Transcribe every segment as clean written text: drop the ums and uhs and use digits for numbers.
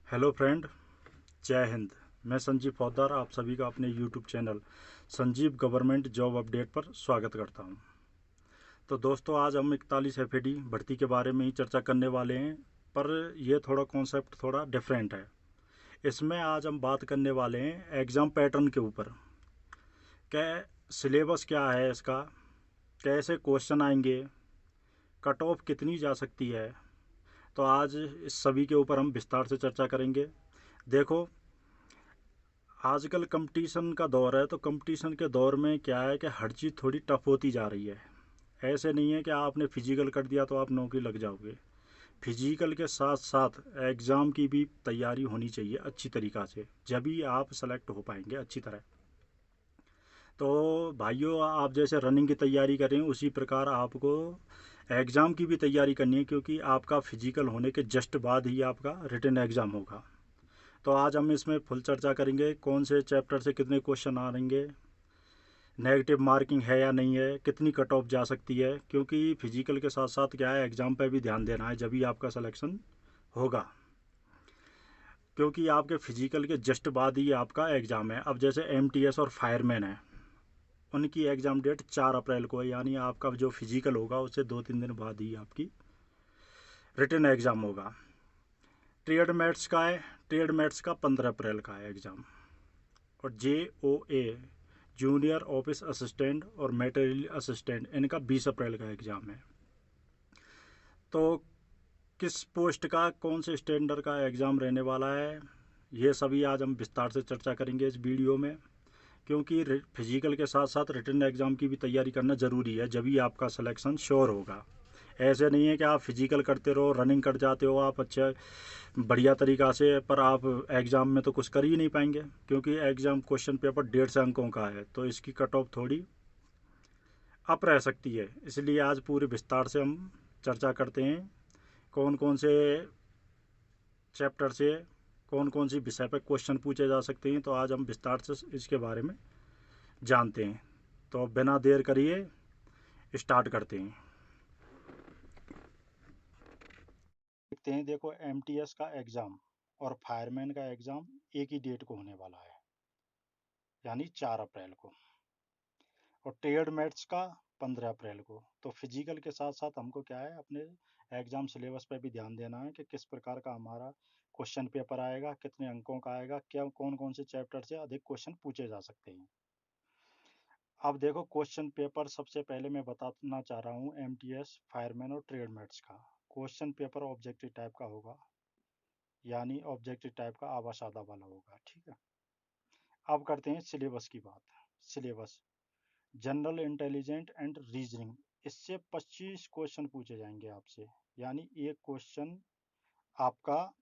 Hello friend, जय हिंद। मैं संजीव पोद्दार आप सभी का अपने YouTube channel Sanjeev government job update पर स्वागत करता हूं। तो दोस्तों, आज हम 41 एफएडी भर्ती के बारे में ही चर्चा करने वाले हैं, पर यह थोड़ा कॉन्सेप्ट थोड़ा डिफरेंट है। इसमें आज हम बात करने वाले हैं एग्ज़ाम पैटर्न के ऊपर। क्या सिलेबस क्या है इसका, कैसे क्वेश्चन आएंगे, कट ऑफ कितनी जा सकती है। तो आज इस सभी के ऊपर हम विस्तार से चर्चा करेंगे। देखो, आजकल कंपटीशन का दौर है, तो कंपटीशन के दौर में क्या है कि हर चीज़ थोड़ी टफ होती जा रही है। ऐसे नहीं है कि आपने फिजिकल कर दिया तो आप नौकरी लग जाओगे। फिजिकल के साथ साथ एग्ज़ाम की भी तैयारी होनी चाहिए अच्छी तरीक़ा से, जब ही आप सेलेक्ट हो पाएंगे अच्छी तरह। तो भाइयों, आप जैसे रनिंग की तैयारी करें उसी प्रकार आपको एग्ज़ाम की भी तैयारी करनी है, क्योंकि आपका फिजिकल होने के जस्ट बाद ही आपका रिटन एग्ज़ाम होगा। तो आज हम इसमें फुल चर्चा करेंगे कौन से चैप्टर से कितने क्वेश्चन आ रहेंगे, नेगेटिव मार्किंग है या नहीं है, कितनी कट ऑफ जा सकती है। क्योंकि फिजिकल के साथ साथ क्या है, एग्ज़ाम पे भी ध्यान देना है, जब भी आपका सिलेक्शन होगा। क्योंकि आपके फिजिकल के जस्ट बाद ही आपका एग्ज़ाम है। अब जैसे एमटीएस और फायरमैन है, उनकी एग्ज़ाम डेट 4 अप्रैल को है, यानी आपका जो फिजिकल होगा उससे 2-3 दिन बाद ही आपकी रिटन एग्ज़ाम होगा। ट्रेड मैट्स का है, ट्रेड मैट्स का 15 अप्रैल का है एग्ज़ाम। और JOA जूनियर ऑफिस असिस्टेंट और मटेरियल असिस्टेंट, इनका 20 अप्रैल का एग्ज़ाम है। तो किस पोस्ट का कौन से स्टैंडर्ड का एग्ज़ाम रहने वाला है, ये सभी आज हम विस्तार से चर्चा करेंगे इस वीडियो में। क्योंकि फिजिकल के साथ साथ रिटन एग्ज़ाम की भी तैयारी करना ज़रूरी है, जब ही आपका सिलेक्शन श्योर होगा। ऐसे नहीं है कि आप फिजिकल करते रहो, रनिंग कर जाते हो आप अच्छा बढ़िया तरीक़ा से, पर आप एग्ज़ाम में तो कुछ कर ही नहीं पाएंगे। क्योंकि एग्ज़ाम क्वेश्चन पेपर 150 अंकों का है, तो इसकी कट ऑफ थोड़ी अप रह सकती है। इसलिए आज पूरे विस्तार से हम चर्चा करते हैं कौन कौन से चैप्टर से कौन कौन सी विषय पर क्वेश्चन पूछे जा सकते हैं। तो आज हम विस्तार से इसके बारे में जानते हैं। तो बिना देर करिए स्टार्ट करते हैं। देखते हैं, देखो, एमटीएस का एग्ज़ाम और फायरमैन का एग्ज़ाम एक ही डेट को होने वाला है, यानी 4 अप्रैल को। और ट्रेड मैट्स का 15 अप्रैल को। तो फिजिकल के साथ साथ हमको क्या है, अपने एग्ज़ाम सिलेबस पे भी ध्यान देना है कि किस प्रकार का हमारा क्वेश्चन पेपर आएगा, कितने अंकों का आएगा, क्या कौन कौन से चैप्टर से अधिक क्वेश्चन पूछे जा सकते हैं। अब देखो, क्वेश्चन पेपर सबसे पहले मैं बताना चाह रहा हूँ एमटीएस, फायरमैन और ट्रेड मैट्स का। क्वेश्चन पेपर ऑब्जेक्टिव टाइप का होगा, यानी ऑब्जेक्टिव टाइप का आधा सादा वाला होगा, ठीक है। अब करते हैं सिलेबस की बात। Syllabus general intelligent and reasoning, इससे 25 क्वेश्चन पूछे जाएंगे आपसे। यानी एक क्वेश्चन आपका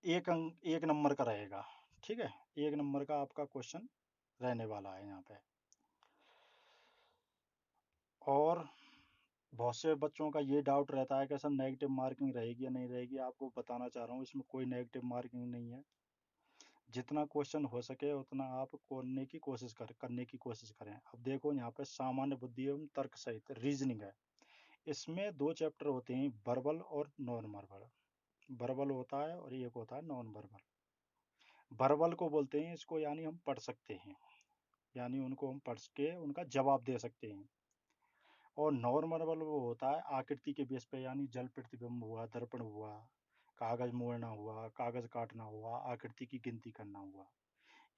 एक नंबर का रहेगा, ठीक है। एक नंबर का आपका क्वेश्चन रहने वाला है यहाँ पे। और बहुत से बच्चों का ये डाउट रहता है कि सर नेगेटिव मार्किंग रहेगी या नहीं रहेगी। आपको बताना चाह रहा हूँ, इसमें कोई नेगेटिव मार्किंग नहीं है। जितना क्वेश्चन हो सके उतना आप करने की कोशिश करें। अब देखो, यहाँ पे सामान्य बुद्धि एवं तर्क सहित रीजनिंग है। इसमें 2 चैप्टर होते हैं, वर्बल और नॉन वर्बल। वर्बल होता है और एक होता है नॉन वर्बल। वर्बल को बोलते हैं इसको, यानी हम पढ़ सकते हैं, यानी उनको हम पढ़ के उनका जवाब दे सकते हैं। और नॉन वर्बल वो होता है आकृति के बेस पे, यानी जल प्रतिबिंब हुआ, दर्पण हुआ, कागज मोड़ना हुआ, कागज काटना हुआ, आकृति की गिनती करना हुआ।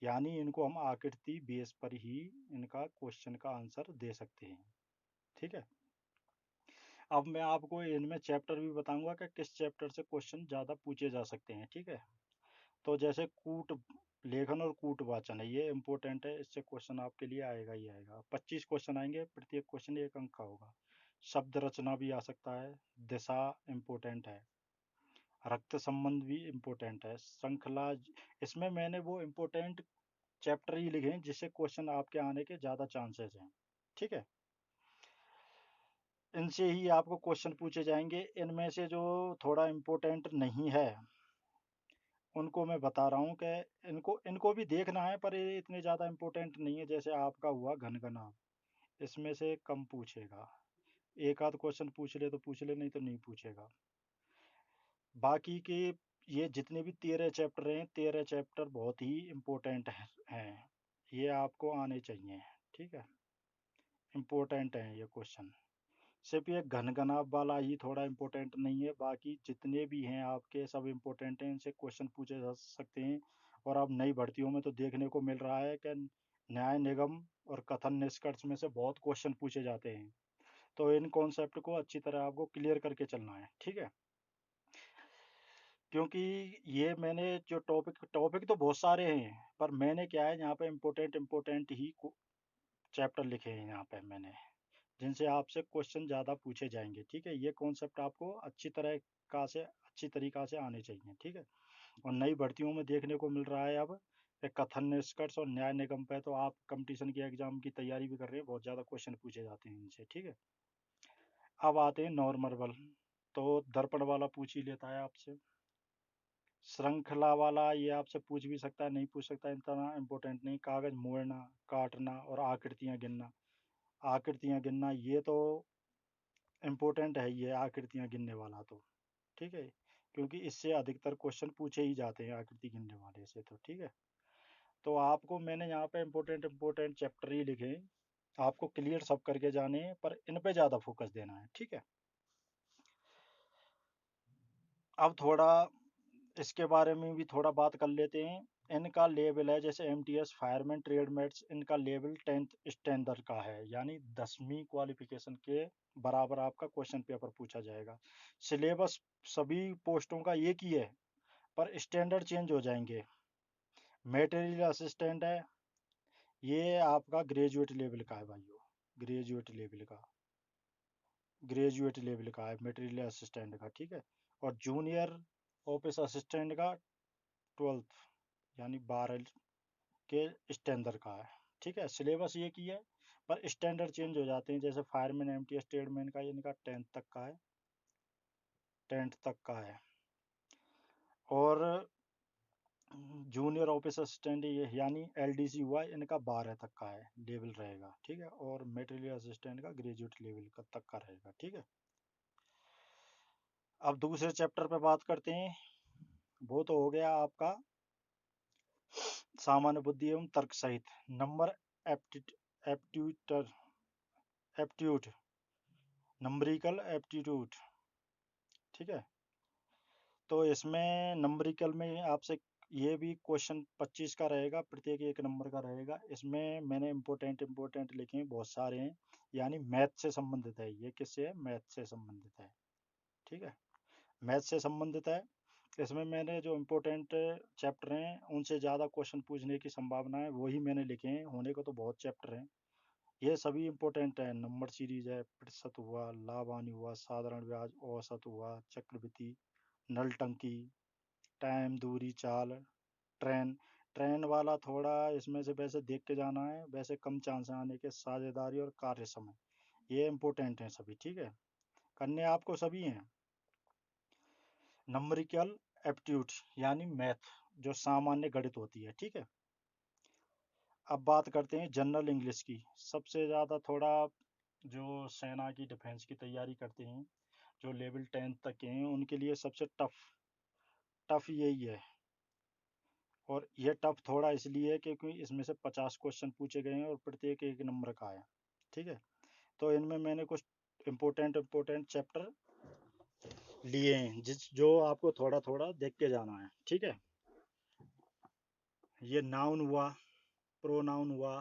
यानी इनको हम आकृति बेस पर ही इनका क्वेश्चन का आंसर दे सकते हैं, ठीक है। अब मैं आपको इनमें चैप्टर भी बताऊंगा कि किस चैप्टर से क्वेश्चन ज़्यादा पूछे जा सकते हैं, ठीक है। तो जैसे कूट लेखन और कूट वाचन है, ये इंपॉर्टेंट है, इससे क्वेश्चन आपके लिए आएगा ही आएगा। 25 क्वेश्चन आएंगे, प्रत्येक क्वेश्चन 1 अंक का होगा। शब्द रचना भी आ सकता है, दिशा इम्पोर्टेंट है, रक्त संबंध भी इम्पोर्टेंट है, श्रृंखला। इसमें मैंने वो इम्पोर्टेंट चैप्टर ही लिखे हैं जिससे क्वेश्चन आपके आने के ज़्यादा चांसेस हैं, ठीक है। इनसे ही आपको क्वेश्चन पूछे जाएंगे। इनमें से जो थोड़ा इम्पोर्टेंट नहीं है उनको मैं बता रहा हूँ कि इनको इनको भी देखना है, पर ये इतने ज़्यादा इम्पोर्टेंट नहीं है। जैसे आपका हुआ घनघनाभ, इसमें से कम पूछेगा। एक आध क्वेश्चन पूछ ले तो पूछ ले, नहीं तो नहीं पूछेगा। बाकी के ये जितने भी 13 चैप्टर हैं, 13 चैप्टर बहुत ही इम्पोर्टेंट हैं। ये आपको आने चाहिए, ठीक है, इम्पोर्टेंट है ये क्वेश्चन। सिर्फ ये घनघनाभ वाला ही थोड़ा इम्पोर्टेंट नहीं है, बाकी जितने भी हैं आपके सब इम्पोर्टेंट हैं, इनसे क्वेश्चन पूछे जा सकते हैं। और अब नई भर्तियों में तो देखने को मिल रहा है कि न्याय निगम और कथन निष्कर्ष में से बहुत क्वेश्चन पूछे जाते हैं। तो इन कॉन्सेप्ट को अच्छी तरह आपको क्लियर करके चलना है, ठीक है। क्योंकि ये मैंने जो टॉपिक टॉपिक तो बहुत सारे हैं, पर मैंने क्या है यहाँ पे इम्पोर्टेंट इम्पोर्टेंट ही चैप्टर लिखे हैं यहाँ पे मैंने, जिनसे आपसे क्वेश्चन ज़्यादा पूछे जाएंगे, ठीक है। ये कॉन्सेप्ट आपको अच्छी तरीका से आने चाहिए, ठीक है। और नई भर्तियों में देखने को मिल रहा है अब कि कथन निष्कर्ष और न्याय निगम पे तो आप कंपटीशन के एग्जाम की तैयारी भी कर रहे हैं, बहुत ज़्यादा क्वेश्चन पूछे जाते हैं इनसे, ठीक है। अब आते हैं नॉर्मल, तो दर्पण वाला पूछ ही लेता है आपसे। श्रृंखला वाला ये आपसे पूछ भी सकता है, नहीं पूछ सकता, इतना इम्पोर्टेंट नहीं। कागज मोड़ना, काटना और आकृतियां गिनना। आकृतियां गिनना ये तो इम्पोर्टेंट है, ये आकृतियां गिनने वाला तो, ठीक है, क्योंकि इससे अधिकतर क्वेश्चन पूछे ही जाते हैं आकृति गिनने वाले से, तो ठीक है। तो आपको मैंने यहाँ पे इम्पोर्टेंट इम्पोर्टेंट चैप्टर ही लिखे हैं, आपको क्लियर सब करके जाने हैं, पर इन पे ज़्यादा फोकस देना है, ठीक है। अब थोड़ा इसके बारे में भी थोड़ा बात कर लेते हैं। इनका लेवल है जैसे एमटीएस, फायरमैन, ट्रेडमेट्स, इनका लेवल 10th स्टैंडर्ड का है, यानी 10वीं क्वालिफिकेशन के बराबर आपका क्वेश्चन पेपर पूछा जाएगा। सिलेबस सभी पोस्टों का एक ही है, पर स्टैंडर्ड चेंज हो जाएंगे। मटेरियल असिस्टेंट है, ये आपका ग्रेजुएट लेवल का है भाइयों, ग्रेजुएट लेवल का, ग्रेजुएट लेवल का है मटेरियल असिस्टेंट का, ठीक है। और जूनियर ऑफिस असिस्टेंट का 12th यानी 12 के स्टैंडर्ड का है, ठीक है। सिलेबस ये की है, पर स्टैंडर्ड चेंज हो जाते हैं। जैसे फायरमैन एमटीएस ट्रेडमैन का इनका 10th तक का है, 10th तक का है। और जूनियर ऑफिस असिस्टेंट ये यानी एलडीसी हुआ, इनका 12 तक का है लेवल रहेगा, ठीक है। और मटेरियल असिस्टेंट का ग्रेजुएट लेवल का तक का रहेगा, ठीक है। अब दूसरे चैप्टर पे बात करते हैं। वो तो हो गया आपका सामान्य बुद्धि एवं तर्क सहित number aptitude aptitude numerical aptitude, ठीक है। तो इसमें नंबरिकल में आपसे ये भी क्वेश्चन 25 का रहेगा, प्रत्येक 1 नंबर का रहेगा। इसमें मैंने इम्पोर्टेंट इम्पोर्टेंट लिखे हैं, बहुत सारे हैं, यानी मैथ से संबंधित है। ये किससे है? मैथ से संबंधित है, ठीक है, मैथ से संबंधित है। इसमें मैंने जो इम्पोर्टेंट चैप्टर हैं उनसे ज़्यादा क्वेश्चन पूछने की संभावना है, वही मैंने लिखे हैं। होने को तो बहुत चैप्टर हैं, ये सभी इम्पोर्टेंट है। नंबर सीरीज है, प्रतिशत हुआ, लाभ हानि हुआ, साधारण ब्याज, औसत हुआ, चक्रवृद्धि, नल टंकी, टाइम, दूरी, चाल, ट्रेन। ट्रेन वाला थोड़ा इसमें से वैसे देख के जाना है, वैसे कम चांस है आने के। साझेदारी और कार्य समय, ये इम्पोर्टेंट हैं सभी, ठीक है, करने आपको सभी हैं। नंबरिकल एप्टीट्यूड यानी मैथ, जो सामान्य गणित होती है, ठीक है। अब बात करते हैं जनरल इंग्लिश की। सबसे ज़्यादा थोड़ा जो सेना की डिफेंस की तैयारी करते हैं, जो लेवल 10 तक के हैं, उनके लिए सबसे टफ टफ यही है। और ये टफ थोड़ा इसलिए है क्योंकि इसमें से 50 क्वेश्चन पूछे गए हैं और प्रत्येक 1 नंबर का है, ठीक है। तो इनमें मैंने कुछ इम्पोर्टेंट इम्पोर्टेंट चैप्टर लिए हैं, जो आपको थोड़ा थोड़ा देख के जाना है, ठीक है। ये नाउन हुआ, प्रोनाउन हुआ,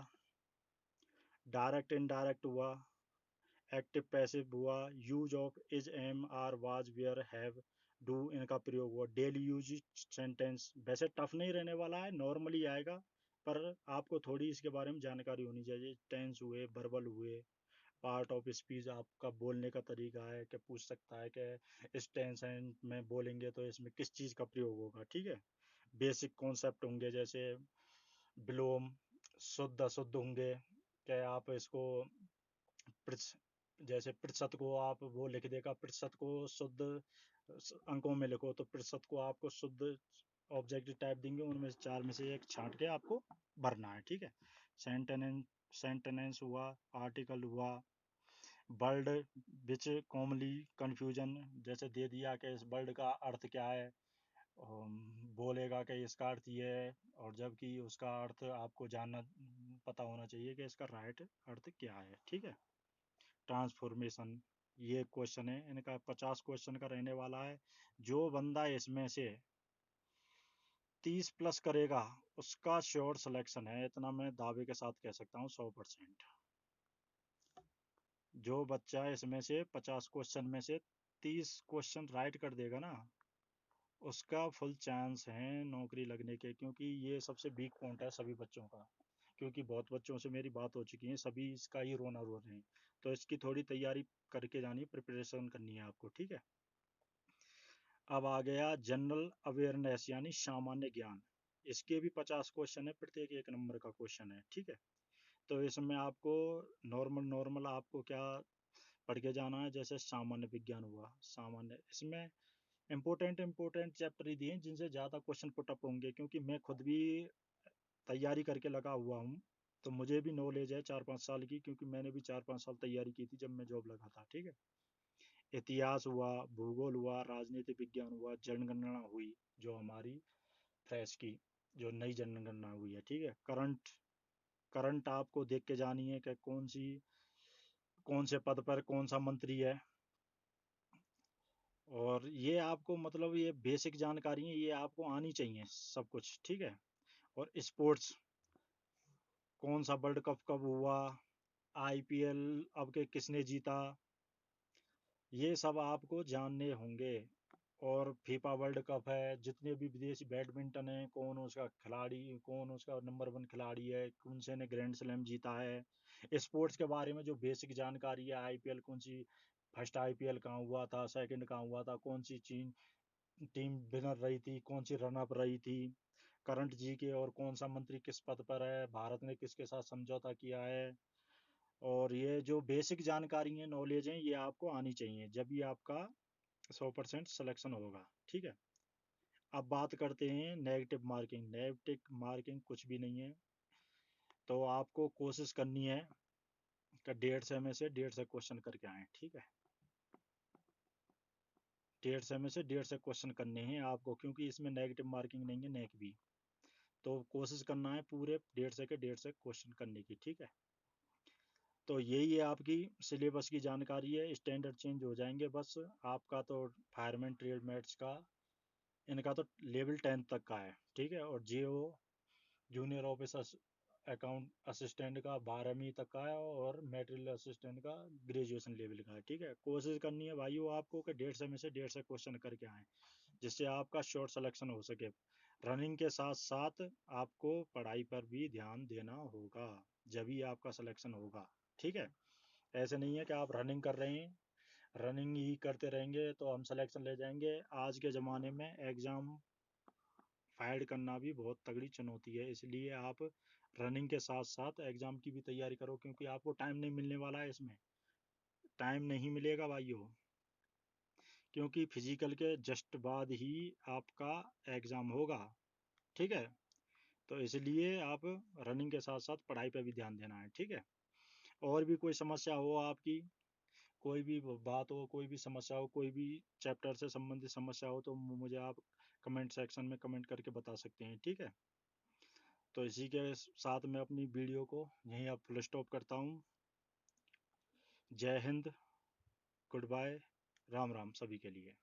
डायरेक्ट इनडायरेक्ट हुआ, एक्टिव पैसिव हुआ, use of is, am, are, was, were, have, do, इनका प्रयोग हुआ। डेली यूज सेंटेंस वैसे टफ नहीं रहने वाला है, नॉर्मली आएगा, पर आपको थोड़ी इसके बारे में जानकारी होनी चाहिए। टेंस हुए, वर्बल हुए, पार्ट ऑफ स्पीच, आपका बोलने का तरीका है, क्या पूछ सकता है कि इस टेंस में बोलेंगे तो इसमें किस चीज़ का प्रयोग होगा, ठीक है। बेसिक कॉन्सेप्ट होंगे जैसे विलोम, शुद्ध अशुद्ध होंगे, क्या आप इसको जैसे प्रतिशत को आप वो लिख देगा, प्रतिशत को शुद्ध अंकों में लिखो, तो प्रतिशत को आपको शुद्ध ऑब्जेक्टिव टाइप देंगे, उनमें से 4 में से एक छांट के आपको भरना है, ठीक है। सेंटेनेंस सेंटेनेंस हुआ, आर्टिकल हुआ, वर्ड विच कॉमनली कंफ्यूजन, जैसे दे दिया कि इस वर्ड का अर्थ क्या है, बोलेगा कि इसका अर्थ ये है, और जबकि उसका अर्थ आपको जानना पता होना चाहिए कि इसका राइट अर्थ क्या है। ठीक है। ट्रांसफॉर्मेशन, ये क्वेश्चन है इनका, 50 क्वेश्चन का रहने वाला है। जो बंदा इसमें से 30 प्लस करेगा उसका श्योर सिलेक्शन है, इतना मैं दावे के साथ कह सकता हूँ 100%। जो बच्चा इसमें से 50 क्वेश्चन में से 30 क्वेश्चन राइट कर देगा ना, उसका फुल चांस है नौकरी लगने के, क्योंकि ये सबसे वीक पॉइंट है सभी बच्चों का। क्योंकि बहुत बच्चों से मेरी बात हो चुकी है, सभी इसका ही रोना रो रहे हैं। तो इसकी थोड़ी तैयारी करके जानी, प्रिपरेशन करनी है आपको। ठीक है। अब आ गया जनरल अवेयरनेस यानी सामान्य ज्ञान। इसके भी 50 क्वेश्चन है, प्रत्येक 1 नंबर का क्वेश्चन है। ठीक है। तो इसमें आपको नॉर्मल नॉर्मल आपको क्या पढ़ के जाना है, जैसे सामान्य विज्ञान हुआ, सामान्य, इसमें इम्पोर्टेंट इम्पोर्टेंट चैप्टर ही दिए हैं जिनसे ज़्यादा क्वेश्चन पुट अप होंगे, क्योंकि मैं खुद भी तैयारी करके लगा हुआ हूँ। तो मुझे भी नॉलेज है 4-5 साल की, क्योंकि मैंने भी 4-5 साल तैयारी की थी जब मैं जॉब लगा था। ठीक है। इतिहास हुआ, भूगोल हुआ, राजनीति विज्ञान हुआ, जनगणना हुई जो हमारी फ्रेश की, जो नई जनगणना हुई है। ठीक है। करंट करंट आपको देख के जानी है कि कौन से पद पर कौन सा मंत्री है। और ये आपको मतलब ये बेसिक जानकारी है, ये आपको आनी चाहिए सब कुछ। ठीक है। और स्पोर्ट्स, कौन सा वर्ल्ड कप कब हुआ, आईपीएल अब के किसने जीता, ये सब आपको जानने होंगे। और फीफा वर्ल्ड कप है, जितने भी विदेशी बैडमिंटन है, कौन उसका खिलाड़ी, कौन उसका नंबर 1 खिलाड़ी है, कौन से ने ग्रैंड स्लैम जीता है। स्पोर्ट्स के बारे में जो बेसिक जानकारी है, आईपीएल कौन सी, फर्स्ट आईपीएल कहाँ हुआ था, सेकंड कहाँ हुआ था, कौन सी टीम विनर रही थी, कौन सी रनअप रही थी, करंट जी के, और कौन सा मंत्री किस पद पर है, भारत ने किसके साथ समझौता किया है। और ये जो बेसिक जानकारी है, नॉलेज है, ये आपको आनी चाहिए, जब भी आपका 100% सिलेक्शन होगा। ठीक है। अब बात करते हैं नेगेटिव मार्किंग। नेगेटिव मार्किंग कुछ भी नहीं है। तो आपको कोशिश करनी है कि 150 में से 150 क्वेश्चन करके आए। ठीक है। 150 में से 150 क्वेश्चन करने हैं आपको, क्योंकि इसमें नेगेटिव मार्किंग नहीं है, नेक भी। तो कोशिश करना है पूरे 150 के 150 क्वेश्चन करने की। ठीक है। तो यही है आपकी सिलेबस की जानकारी है। स्टैंडर्ड चेंज हो जाएंगे बस। आपका तो फायरमैन ट्रेड मेट्स का, इनका तो लेवल 10 तक का है। ठीक है। और JO junior officer account assistant का 12वीं तक का है, और मेटेरियल असिस्टेंट का ग्रेजुएशन लेवल का है। ठीक है। कोशिश करनी है भाइयों आपको कि 150 में से 150 क्वेश्चन करके आए, जिससे आपका शॉर्ट सिलेक्शन हो सके। रनिंग के साथ साथ आपको पढ़ाई पर भी ध्यान देना होगा, जब ही आपका सिलेक्शन होगा। ठीक है। ऐसे नहीं है कि आप रनिंग कर रहे हैं, रनिंग ही करते रहेंगे तो हम सिलेक्शन ले जाएंगे। आज के ज़माने में एग्ज़ाम फाइट करना भी बहुत तगड़ी चुनौती है, इसलिए आप रनिंग के साथ साथ एग्ज़ाम की भी तैयारी करो, क्योंकि आपको टाइम नहीं मिलने वाला है इसमें। टाइम नहीं मिलेगा भाइयों, क्योंकि फिजिकल के जस्ट बाद ही आपका एग्ज़ाम होगा। ठीक है। तो इसलिए आप रनिंग के साथ साथ पढ़ाई पे भी ध्यान देना है। ठीक है। और भी कोई समस्या हो आपकी, कोई भी बात हो, कोई भी समस्या हो, कोई भी चैप्टर से संबंधित समस्या हो, तो मुझे आप कमेंट सेक्शन में कमेंट करके बता सकते हैं। ठीक है। तो इसी के साथ मैं अपनी वीडियो को यहीं अब फुल स्टॉप करता हूँ। जय हिंद, गुड बाय, राम राम सभी के लिए।